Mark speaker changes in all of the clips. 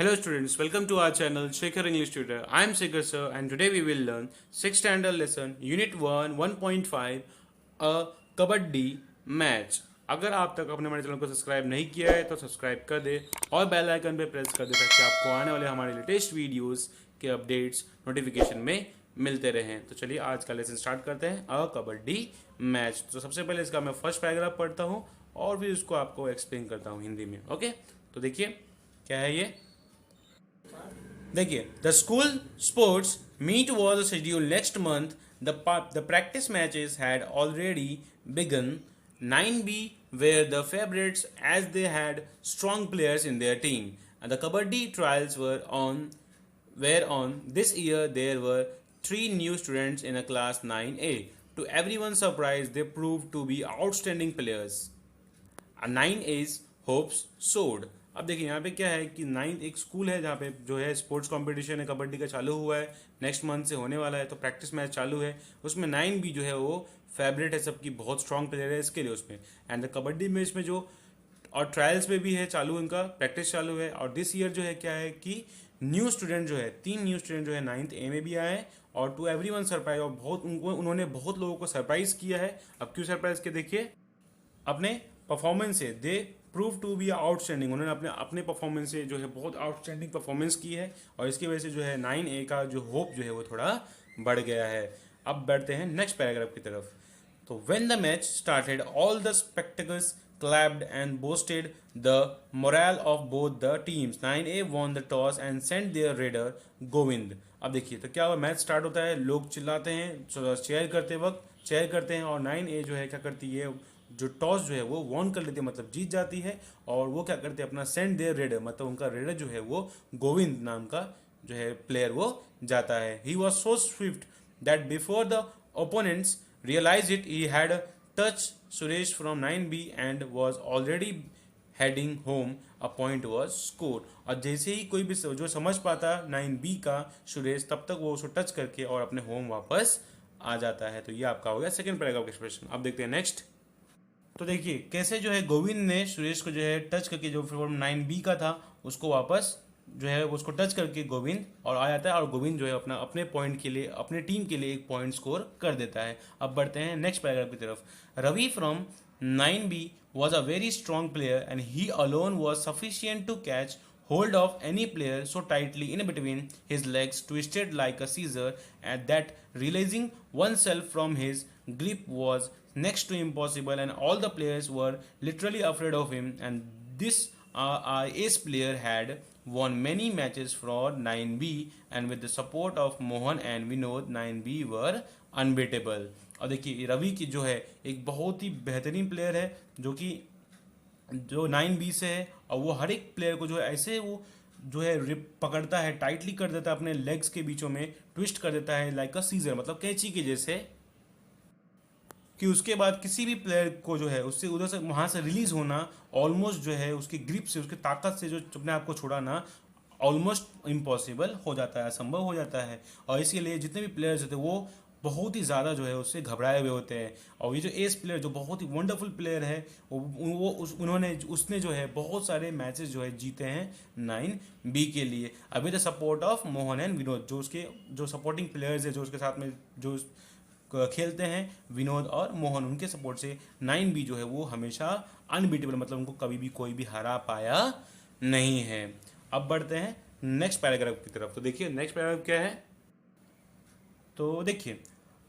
Speaker 1: Hello students, welcome to our channel Shekhar English Tutor. I am Shekhar sir and today we will learn 6th standard lesson Unit 1 1.5 a kabaddi match. अगर आप तक अपने हमारे channel को subscribe नहीं किया है तो सब्सक्राइब कर दे और बेल आइकन पे प्रेस कर दे ताकि आपको आने वाले हमारे लेटेस्ट वीडियोस के अपडेट्स नोटिफिकेशन में मिलते रहें। तो चलिए आज का लेसन स्टार्ट करते हैं अ कबड्डी मैच। तो सबसे पहले इसका मैं फर्स्ट पैराग्राफ पढ़ता हूँ और फिर उसको आपको एक्सप्लेन करता हूँ हिंदी में। ओके, तो देखिए क्या है ये। देखिए, the school sports meet was schedule next month. The practice matches had already begun. 9B were the favorites as they had strong players in their team, and the kabaddi trials were on. This year there were 3 new students in a class 9A. To everyone's surprise, they proved to be outstanding players. 9A's hopes soared. अब देखिए यहाँ पे क्या है कि 9 एक school है जहाँ पे जो है स्पोर्ट्स कंपटीशन है कबड्डी का चालू हुआ है, नेक्स्ट मंथ से होने वाला है, तो प्रैक्टिस मैच चालू है। उसमें 9 भी जो है वो फेवरेट है सबकी, बहुत स्ट्रॉन्ग प्लेयर है इसके लिए उसमें। एंड द कबड्डी मैच में जो और ट्रायल्स में भी है चालू, इनका प्रैक्टिस चालू है। और दिस ईयर जो है क्या है कि न्यू स्टूडेंट जो है 3 न्यू स्टूडेंट जो है 9th A में भी आए हैं और टू एवरी वन सरप्राइज, और बहुत उन्होंने बहुत लोगों को सरप्राइज किया है। अब क्यों सरप्राइज किया, देखिए अपने परफॉर्मेंस से they prove to be outstanding. उन्होंने अपने अपने परफॉर्मेंस से जो है बहुत आउटस्टैंडिंग परफॉर्मेंस की है और इसकी वजह से जो है 9A का जो होप जो है वो थोड़ा बढ़ गया है। अब बढ़ते हैं नेक्स्ट पैराग्राफ की तरफ। तो when the match started all the spectacles clapped and boosted the morale of both the teams. 9A won the toss and sent their raider Govind. अब देखिए तो क्या हुआ, मैच स्टार्ट होता है, लोग चिल्लाते हैं चेयर करते वक्त, चेयर करते हैं, और 9A जो है क्या करती है, जो टॉस जो है वो वॉन कर लेती है, मतलब जीत जाती है। और वो क्या करते हैं, अपना सेंड देयर रेडर, मतलब उनका रेडर जो है वो गोविंद नाम का जो है प्लेयर वो जाता है। He was so swift that before the opponents realise it he had touch Suresh from 9B and was already heading home, a point was score. और जैसे ही कोई भी जो समझ पाता 9B का सुरेश, तब तक वो उसको टच करके और अपने होम वापस आ जाता है। तो ये आपका हो गया सेकंड पैराग्राफ का एक्सप्रेशन। अब देखते हैं नेक्स्ट। तो देखिए कैसे जो है गोविंद ने सुरेश को जो है टच करके, जो फ्रॉम 9B का था उसको वापस जो है उसको टच करके गोविंद और आ जाता है, और गोविंद जो है अपना अपने पॉइंट के लिए, अपने टीम के लिए एक पॉइंट स्कोर कर देता है। अब बढ़ते हैं नेक्स्ट पैराग्राफ की तरफ। Ravi from 9B was a very strong player and he alone was sufficient to catch hold of any player so tightly in between his legs twisted like a scissor, and that releasing oneself from his grip was next to impossible, and all the players were literally afraid of him. And this ace player had won many matches for 9B, and with the support of Mohan and Vinod, 9B were unbeatable. और देखिए रवि की जो है एक बहुत ही बेहतरीन player है जो 9B से है, और वो हर एक प्लेयर को जो है ऐसे वो जो है रिप पकड़ता है, टाइटली कर देता है, अपने लेग्स के बीचों में ट्विस्ट कर देता है लाइक अ सीजर, मतलब कैंची के जैसे, कि उसके बाद किसी भी प्लेयर को जो है उससे उधर से वहाँ से रिलीज होना ऑलमोस्ट जो है उसकी ग्रिप से, उसकी ताकत से जो अपने आप को छुड़ाना ऑलमोस्ट इम्पॉसिबल हो जाता है, असंभव हो जाता है। और इसीलिए जितने भी प्लेयर्स होते हैं वो बहुत ही ज़्यादा जो है उससे घबराए हुए होते हैं। और ये जो एस प्लेयर जो बहुत ही वंडरफुल प्लेयर है उसने जो है बहुत सारे मैचेस जो है जीते हैं 9B के लिए। अभी the support of Mohan and Vinod, जो उसके जो सपोर्टिंग प्लेयर्स है जो उसके साथ में जो खेलते हैं, विनोद और मोहन, उनके सपोर्ट से 9B जो है वो हमेशा अनबीटेबल, मतलब उनको कभी भी कोई भी हरा पाया नहीं है। अब बढ़ते हैं नेक्स्ट पैराग्राफ की तरफ। तो देखिए नेक्स्ट पैराग्राफ क्या है। तो देखिए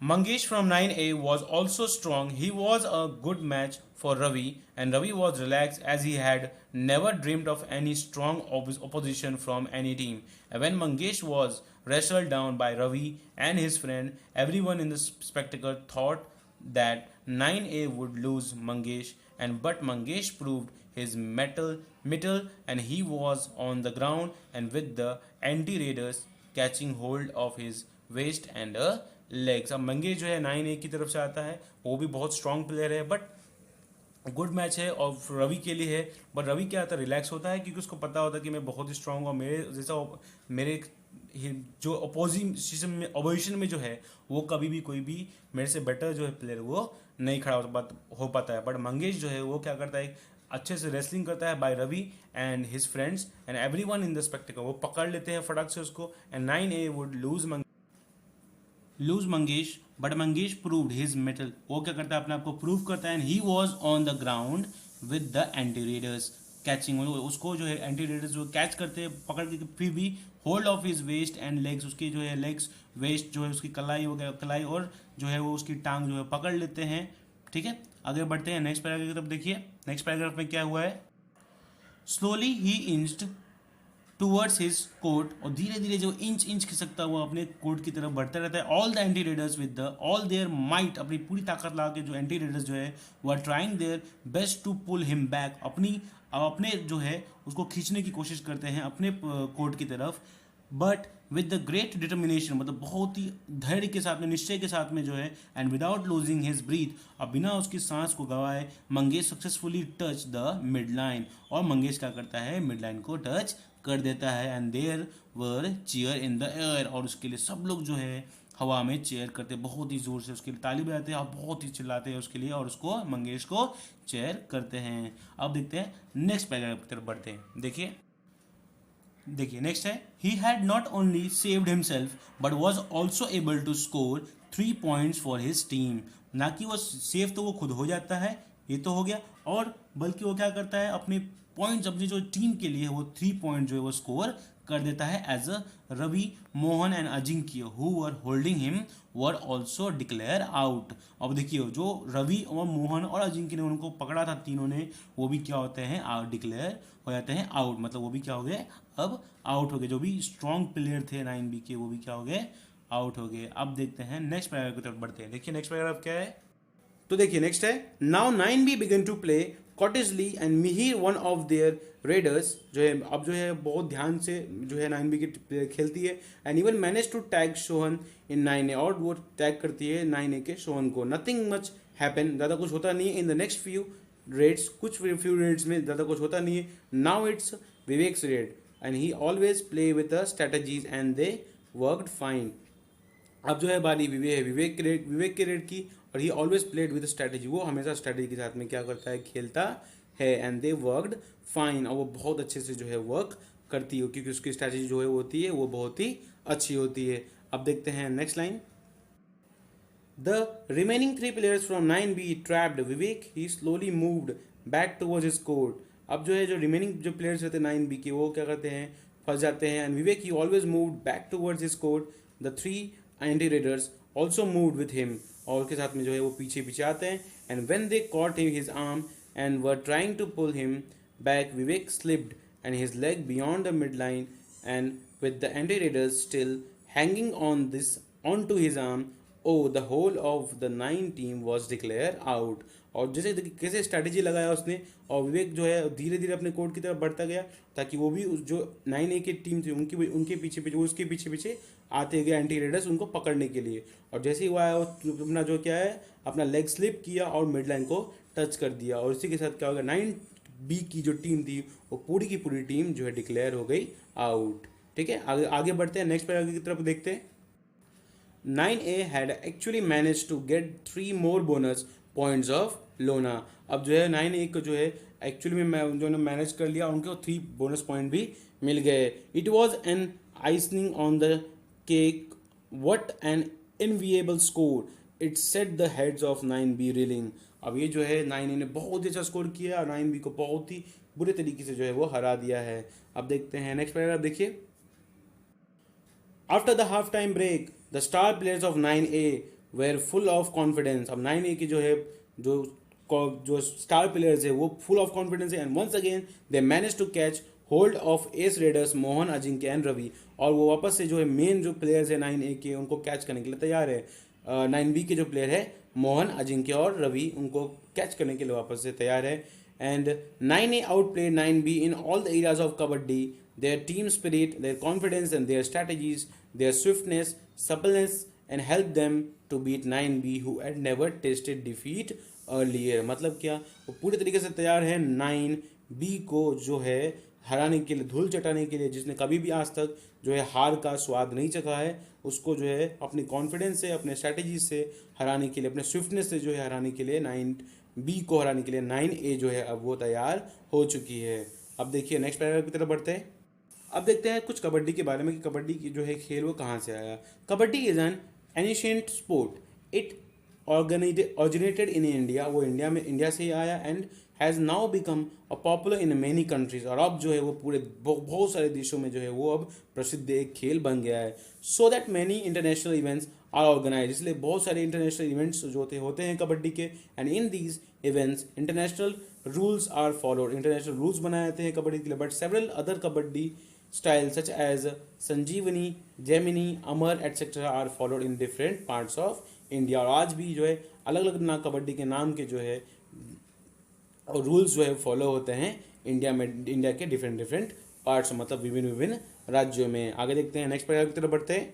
Speaker 1: Mangesh from 9A was also strong. He was a good match for Ravi, and Ravi was relaxed as he had never dreamed of any strong opposition from any team. And when Mangesh was wrestled down by Ravi and his friend, everyone in the spectacle thought that 9A would lose Mangesh, but Mangesh proved his mettle, and he was on the ground and with the anti-raiders catching hold of his waist and legs. अब मंगेश जो है 9A की तरफ से आता है, वो भी बहुत स्ट्रॉन्ग प्लेयर है, बट गुड मैच है और रवि के लिए है। बट रवि क्या होता है, रिलैक्स होता है क्योंकि उसको पता होता है कि मैं बहुत ही स्ट्रॉन्ग हूँ, मेरे जैसा मेरे जो अपोजिशन में जो है वो कभी भी कोई भी मेरे से बेटर जो है प्लेयर वो नहीं खड़ा हो पाता है। बट मंगेश जो है वो क्या करता है, अच्छे से रेसलिंग करता है by Ravi and his friends and everyone in the spectacle. वो पकड़ लेते हैं फटाक से उसको and 9A would lose Mangesh, but Mangesh proved his mettle. वो क्या करता है, अपने आप को प्रूव करता है and he was on the ground with the anti readers catching. उसको जो है एंटी रेडर्स जो कैच करते हैं पकड़ के, फिर भी hold of his waist and legs, उसकी जो है लेग्स वेस्ट जो है उसकी कलाई वगैरह, कलाई और जो है वो उसकी टांग जो है पकड़ लेते हैं। ठीक है, आगे बढ़ते हैं नेक्स्ट पैराग्राफ की तरफ। देखिए नेक्स्ट पैराग्राफ में क्या हुआ है। स्लोली ही इंच्ड टूवर्ड्स हिज कोर्ट, और धीरे धीरे जो इंच इंच खिसकता हुआ अपने कोर्ट की तरफ बढ़ता रहता है। All the anti raiders with the all their might, अपनी पूरी ताकत लगा के जो एंटी रेडर्स जो है वो are trying their best to pull him back, अपने जो है उसको खींचने की कोशिश करते हैं अपने कोर्ट की तरफ। But with the great determination, मतलब बहुत ही धैर्य के साथ में, निश्चय के साथ में जो है, and without losing his breath, अब बिना उसकी सांस को गवाए, Mangesh successfully touch the mid line, और मंगेश क्या करता है, मिड लाइन को टच कर देता है। And there were cheer in the air, और उसके लिए सब लोग जो है हवा में चेयर करते, बहुत ही जोर से उसके लिए ताली बजाते हैं और बहुत ही चिल्लाते हैं उसके लिए, और उसको मंगेश को चेयर करते हैं। अब देखते हैं नेक्स्ट पैराग्राफ की तरफ बढ़ते हैं। देखिए नेक्स्ट है, he had not only saved himself but was also able to score 3 points for his team. ना कि वो सेव तो वो खुद हो जाता है, ये तो हो गया, और बल्कि वो क्या करता है, अपने पॉइंट्स अपनी जो टीम के लिए वो 3 पॉइंट जो है वो स्कोर कर देता है। As a Ravi, Mohan and Ajinkya who were holding him were also declare out. अब देखिए जो रवि और मोहन और अजिंक्य ने उनको पकड़ा था तीनों ने, वो भी क्या होते हैं, डिक्लेयर हो जाते हैं आउट, मतलब वो भी क्या हो गए, अब आउट हो गए। जो भी स्ट्रॉन्ग प्लेयर थे 9B के वो भी क्या हो गए, आउट हो गए। अब देखते हैं नेक्स्ट पैराग्राफ की तरफ बढ़ते हैं। देखिए नेक्स्ट पैराग्राफ क्या है। तो देखिए नेक्स्ट है, now 9B began to play cautiously and Mihir one of their raiders, जो है अब जो है बहुत ध्यान से जो है 9B की खेलती है, and even manage to tag Sohan in 9A, और वो टैग करती है 9A के सोहन को। नथिंग मच हैपन, ज़्यादा कुछ होता नहीं है in the next few raids, कुछ फ्यू रेड्स में ज़्यादा कुछ होता नहीं है। Now it's Vivek's raid and he always play with the strategies and they worked fine. अब जो है बारी विवेक के रेड की, और he always played with strategy, वो हमेशा स्ट्रेटजी के साथ में क्या करता है, खेलता है। एंड दे वर्कड फाइन, और वो बहुत अच्छे से जो है वर्क करती है, क्योंकि उसकी स्ट्रेटजी जो है वो होती है वो बहुत ही अच्छी होती है। अब देखते हैं next line. The remaining 3 players from 9B trapped Vivek, he slowly moved back towards his court. अब जो है जो रिमेनिंग जो प्लेयर्स रहते हैं 9B के, वो क्या करते हैं, फंस जाते हैं। And Vivek he always moved back towards his court, the 3 anti readers also moved with him, और उसके साथ में जो है वो पीछे पीछे आते हैं। And when they caught his arm and were trying to pull him back, Vivek slipped and his leg beyond the mid line, and with the anti raiders still hanging on to his arm, the whole of the 9 team was declare out. और जैसे कैसे strategy लगाया उसने, और विवेक जो है धीरे धीरे अपने कोर्ट की तरफ बढ़ता गया, ताकि वो भी जो 9A की टीम थी उनके पीछे पीछे, वो उसके पीछे पीछे आते गए एंटी रेडर्स उनको पकड़ने के लिए। और जैसे ही वो आया, अपना जो क्या है, अपना लेग स्लिप किया और मिड लाइन को टच कर दिया, और इसी के साथ क्या हो गया, 9B की जो टीम थी वो पूरी की पूरी टीम जो है डिक्लेयर हो गई आउट। ठीक है, आगे बढ़ते हैं नेक्स्ट पैराग्राफ की तरफ देखते हैं। 9A had actually managed to get 3 more bonus points of Lona। अब जो है 9A को जो है एक्चुअली में जो मैनेज कर लिया, उनको 3 बोनस पॉइंट भी मिल गए। It was an icing on the cake, what an enviable score, it set the heads of 9B reeling. अब ये जो है 9A ने बहुत ही अच्छा स्कोर किया और 9B को बहुत ही बुरे तरीके से जो है वो हरा दिया है। अब देखते हैं नेक्स्ट पैराग्राफ। देखिए, after the half time break the star players of 9A were full of confidence. अब 9A की जो है जो स्टार प्लेयर्स है वो फुल ऑफ कॉन्फिडेंस है, and once again they manage to catch hold of as raiders Mohan, Ajinkya and Ravi. और वो वापस से जो है मेन जो प्लेयर्स है 9A के, उनको कैच करने के लिए तैयार है। 9B के जो प्लेयर है मोहन, अजिंक्य और रवि, उनको कैच करने के लिए वापस से तैयार है। And 9A outplayed 9B in all the areas of kabaddi, their team spirit, their confidence and their strategies, their swiftness, suppleness, and helped them to beat 9B who had never tasted defeat earlier। मतलब क्या, वो पूरे तरीके से तैयार है 9B को जो है हराने के लिए, धूल चटाने के लिए, जिसने कभी भी आज तक जो है हार का स्वाद नहीं चखा है, उसको जो है अपनी कॉन्फिडेंस से, अपने स्ट्रैटेजी से हराने के लिए, अपने स्विफ्टनेस से जो है हराने के लिए बी को हराने के लिए 9A जो है अब वो तैयार हो चुकी है। अब देखिए नेक्स्ट पैराग्राफ की तरफ बढ़ते हैं। अब देखते हैं कुछ कबड्डी के बारे में कि कबड्डी की जो है खेल वो कहाँ से आया। Kabaddi is an ancient sport. It originated in India, वो इंडिया से ही आया, and has now become a popular in many countries, और अब जो है वो पूरे बहुत सारे देशों में जो है वो अब प्रसिद्ध एक खेल बन गया है। So that many international events are organise, इसलिए बहुत सारे इंटरनेशनल इवेंट्स जो होते हैं कबड्डी के, and in these events international rules are followed, international rules बनाए जाते हैं कबड्डी के लिए। But several other kabaddi style such as Sanjeevani, Gaminee, Amar etcetera are followed in different parts of India. और आज भी जो है अलग अलग ना कबड्डी के नाम के जो है और रूल्स जो है फॉलो होते हैं इंडिया के डिफरेंट डिफरेंट पार्ट्स, मतलब विभिन्न विभिन्न राज्यों में। आगे देखते हैं नेक्स्ट पैराग्राफ की तरफ बढ़ते हैं।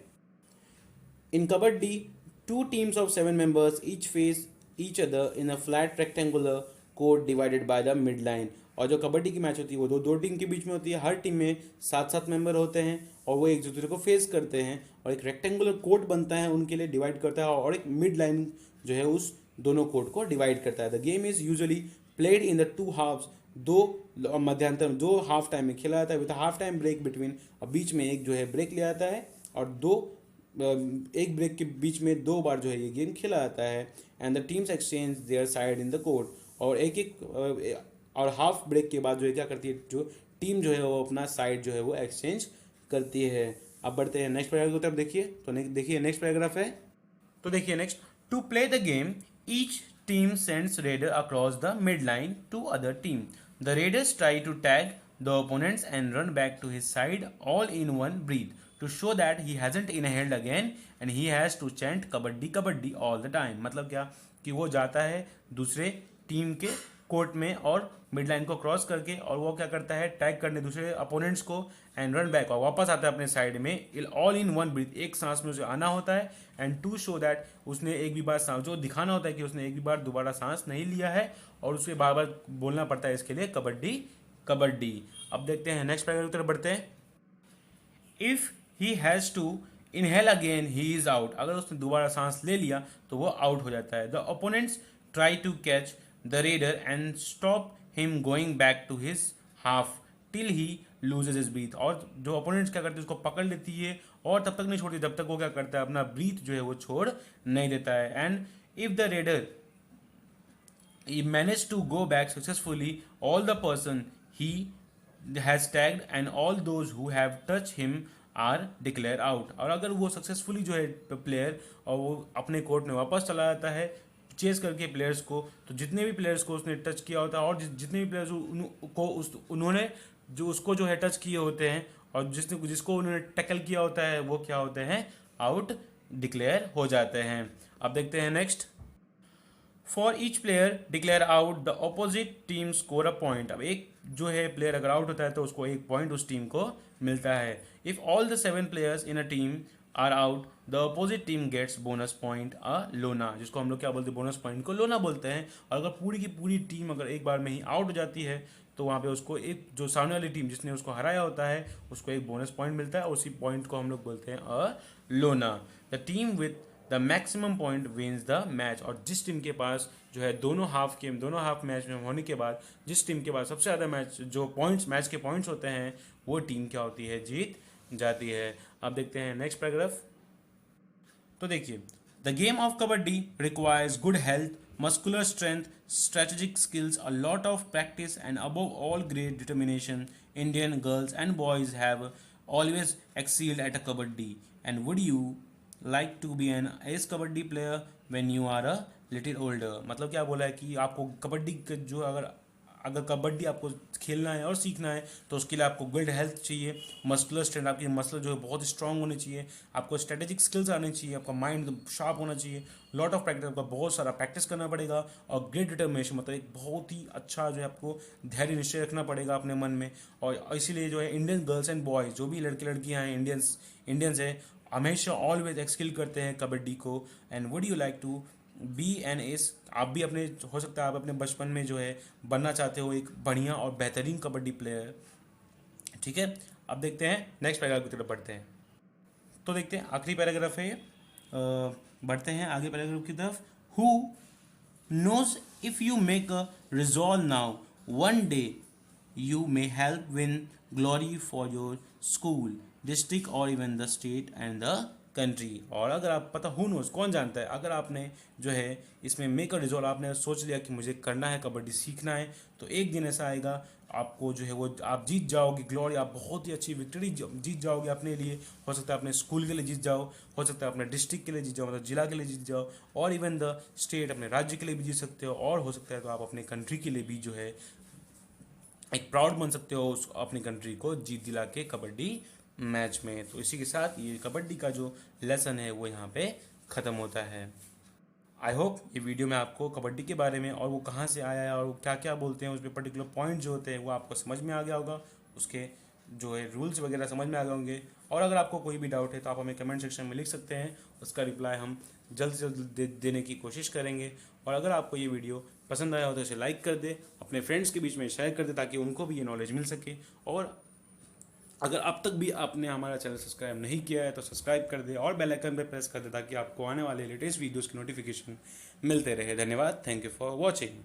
Speaker 1: इन kabaddi 2 teams of 7 members each face each other in a flat rectangular court divided by the midline। और जो कबड्डी की मैच होती है वो दो टीम के बीच में होती है, हर टीम में 7 मेंबर होते हैं और वो एक दूसरे को फेस करते हैं और एक रेक्टेंगुलर कोर्ट बनता है उनके लिए, डिवाइड करता है, और एक मिड लाइन जो है उस दोनों कोर्ट को डिवाइड करता है। The game is usually played in the 2 halves, दो मध्यांतर में, दो हाफ टाइम में खेला जाता है with half time break between, और बीच में एक जो है ब्रेक लिया जाता है और एक ब्रेक के बीच में 2 बार जो है ये गेम खेला जाता है। And the teams exchange their side in the court, और और हाफ ब्रेक के बाद जो है क्या करती है, जो टीम जो है वो अपना साइड जो है वो एक्सचेंज करती है। अब बढ़ते हैं नेक्स्ट पैराग्राफ की तरफ। देखिए तो देखिए नेक्स्ट पैराग्राफ है, तो देखिए next, to play the game each team sends raider across the mid line to other team. The raiders try to tag the opponents and run back to his side all in one breath to show that he hasn't inhaled again and he has to chant kabaddi kabaddi all the time। मतलब क्या कि वो जाता है दूसरे team के court में और मिड लाइन को क्रॉस करके, और वो क्या करता है, टैग करने दूसरे अपोनेंट्स को, एंड रन बैक, और वापस आता है अपने साइड में ऑल इन वन ब्रीथ, एक सांस में उसे आना होता है, एंड टू शो दैट उसने एक भी बार सांस, जो दिखाना होता है कि उसने एक भी बार दोबारा सांस नहीं लिया है, और उसे बार बार बोलना पड़ता है इसके लिए कबड्डी कबड्डी। अब देखते हैं नेक्स्ट पैराग्राफ की तरफ बढ़ते हैं। If he has to inhale again he is out, अगर उसने दोबारा सांस ले लिया तो वो आउट हो जाता है। The opponents try to catch the raider and stop him going back to his half till he loses his breath, और जो ओपोनेंट्स क्या करते हैं उसको पकड़ लेती है और तब तक नहीं छोड़ती जब तक वो क्या करता है, अपना ब्रीथ जो है वो छोड़ नहीं देता है। And if the raider he managed to go back successfully, all the person he has tagged and all those who have touched him are declared out। और अगर वो सक्सेसफुली जो है प्लेयर और वो अपने कोर्ट में वापस चला जाता है चेस करके प्लेयर्स को, तो जितने भी प्लेयर्स को उसने टच किया होता है और जितने भी प्लेयर्स को उन्होंने जो उसको जो है टच किए होते हैं और जिसको उन्होंने टैकल किया होता है वो क्या होते हैं, आउट डिक्लेयर हो जाते हैं। अब देखते हैं next. For each player declare out the opposite team score a point. अब एक जो है प्लेयर अगर आउट होता है तो उसको एक पॉइंट उस टीम को मिलता है। If all the 7 players in a team are out the opposite team gets bonus point a lona, जिसको हम लोग क्या बोलते हैं, बोनस पॉइंट को लोना बोलते हैं। और अगर पूरी की पूरी टीम अगर एक बार में ही आउट हो जाती है तो वहाँ पे उसको एक जो सामने वाली टीम जिसने उसको हराया होता है उसको एक बोनस पॉइंट मिलता है, उसी पॉइंट को हम लोग बोलते हैं अ लोना। The team with the maximum point wins the match, और जिस टीम के पास जो है दोनों हाफ मैच में होने के बाद जिस टीम के पास सबसे ज़्यादा मैच के पॉइंट्स होते हैं वो टीम क्या होती है, जीत जाती है। अब देखते हैं नेक्स्ट पैराग्राफ। तो देखिए, the game of kabaddi requires good health, muscular strength, strategic skills, a lot of practice, and above all great determination. Indian girls and boys have always excelled at a kabaddi. And would you like to be an ace kabaddi player when you are a little older? मतलब क्या बोला है कि आपको कबड्डी जो अगर कबड्डी आपको खेलना है और सीखना है तो उसके लिए आपको गुड हेल्थ चाहिए, मस्कुलर स्ट्रेंथ, आपकी मसल जो है बहुत स्ट्रांग होनी चाहिए, आपको स्ट्रेटेजिक स्किल्स आनी चाहिए, आपका माइंड शार्प होना चाहिए, लॉट ऑफ प्रैक्टिस, आपका बहुत सारा प्रैक्टिस करना पड़ेगा, और ग्रेट डिटर्मिनेशन मतलब एक बहुत ही अच्छा जो है आपको धैर्य निश्चय रखना पड़ेगा अपने मन में। और इसीलिए जो है इंडियन गर्ल्स एंड बॉयज़ जो भी लड़के लड़कियाँ हैं इंडियंस हैं हमेशा ऑलवेज एक्सकिल करते हैं कबड्डी को। And would you like to be an ace, आप भी अपने हो सकता है आप अपने बचपन में जो है बनना चाहते हो एक बढ़िया और बेहतरीन कबड्डी प्लेयर, ठीक है। अब देखते हैं नेक्स्ट पैराग्राफ की तरफ बढ़ते हैं। तो देखते हैं आखिरी पैराग्राफ है ये, बढ़ते हैं आगे पैराग्राफ की तरफ। Who knows if you make a resolve now, one day you may help win glory for your school, district or even the state and the country. और अगर आप पता हु नोस कौन जानता है, अगर आपने जो है इसमें मेक अ रिजॉल्व आपने सोच लिया कि मुझे करना है, कबड्डी सीखना है, तो एक दिन ऐसा आएगा आपको जो है वो आप जीत जाओगे ग्लोरी, आप बहुत ही अच्छी विक्ट्री जीत जाओगे अपने लिए। हो सकता है अपने स्कूल के लिए जीत जाओ, हो सकता है अपने डिस्ट्रिक्ट के लिए जीत जाओ, मतलब जिला के लिए जीत जाओ, और इवन द स्टेट अपने राज्य के लिए भी जीत सकते हो, और हो सकता है तो आप अपने कंट्री के लिए भी जो है एक प्राउड बन सकते हो उस अपनी कंट्री को जीत दिला के कबड्डी मैच में। तो इसी के साथ ये कबड्डी का जो लेसन है वो यहाँ पे ख़त्म होता है। आई होप ये वीडियो में आपको कबड्डी के बारे में और वो कहाँ से आया है और वो क्या क्या बोलते हैं, उसमें पर्टिकुलर पॉइंट जो होते हैं वो आपको समझ में आ गया होगा, उसके जो है रूल्स वगैरह समझ में आ गए होंगे। और अगर आपको कोई भी डाउट है तो आप हमें कमेंट सेक्शन में लिख सकते हैं, उसका रिप्लाई हम जल्द से जल्द देने की कोशिश करेंगे। और अगर आपको ये वीडियो पसंद आया हो तो इसे लाइक कर दे, अपने फ्रेंड्स के बीच में शेयर कर दे ताकि उनको भी ये नॉलेज मिल सके। और अगर अब तक भी आपने हमारा चैनल सब्सक्राइब नहीं किया है तो सब्सक्राइब कर दे और बेल आइकन पर प्रेस कर दे ताकि आपको आने वाले लेटेस्ट वीडियोस की नोटिफिकेशन मिलते रहे। धन्यवाद, थैंक यू फॉर वॉचिंग।